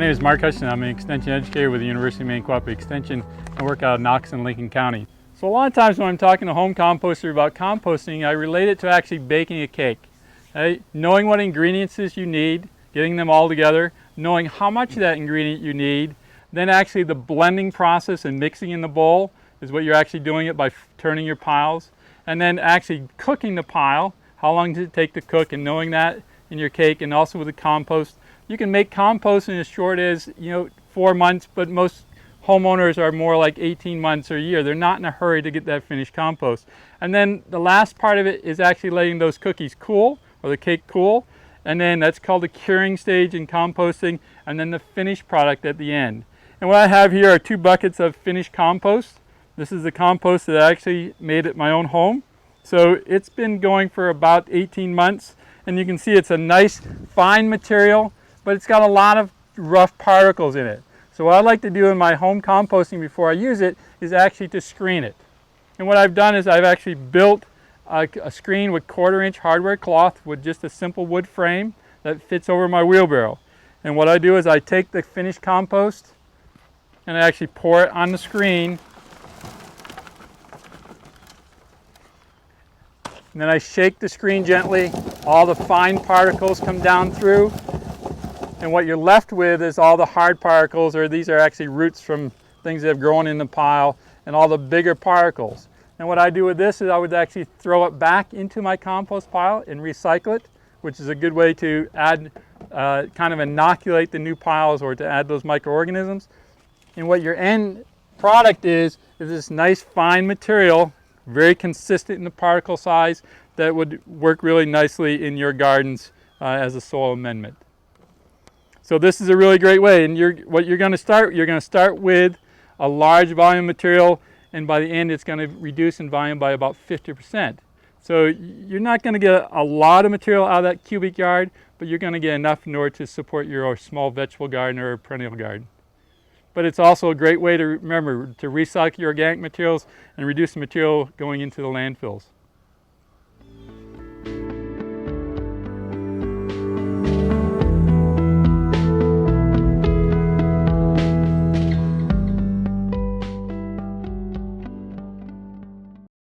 name is Mark Hutchinson. I'm an extension educator with the University of Maine Cooperative Extension and work out of Knox and Lincoln County. So a lot of times when I'm talking to home composters about composting, I relate it to actually baking a cake. Right? Knowing what ingredients you need, getting them all together, knowing how much of that ingredient you need, then actually the blending process and mixing in the bowl is what you're actually doing it by turning your piles, and then actually cooking the pile. How long does it take to cook, and knowing that in your cake, and also with the compost. You can make compost in as short as 4 months, but most homeowners are more like 18 months or a year. They're not in a hurry to get that finished compost. And then the last part of it is actually letting those cookies cool, or the cake cool, and then that's called the curing stage in composting, and then the finished product at the end. And what I have here are 2 buckets of finished compost. This is the compost that I actually made at my own home. So it's been going for about 18 months, and you can see it's a nice fine material, but it's got a lot of rough particles in it. So what I like to do in my home composting before I use it is actually to screen it. And what I've done is I've actually built a screen with 1/4-inch hardware cloth with just a simple wood frame that fits over my wheelbarrow. And what I do is I take the finished compost and I actually pour it on the screen. And then I shake the screen gently. All the fine particles come down through. And what you're left with is all the hard particles, or these are actually roots from things that have grown in the pile, and all the bigger particles. And what I do with this is I would actually throw it back into my compost pile and recycle it, which is a good way to add, kind of inoculate the new piles, or to add those microorganisms. And what your end product is this nice fine material, very consistent in the particle size, that would work really nicely in your gardens as a soil amendment. So this is a really great way, and what you're going to start with a large volume material, and by the end it's going to reduce in volume by about 50%. So you're not going to get a lot of material out of that cubic yard, but you're going to get enough in order to support your small vegetable garden or perennial garden. But it's also a great way to remember to recycle your organic materials and reduce the material going into the landfills.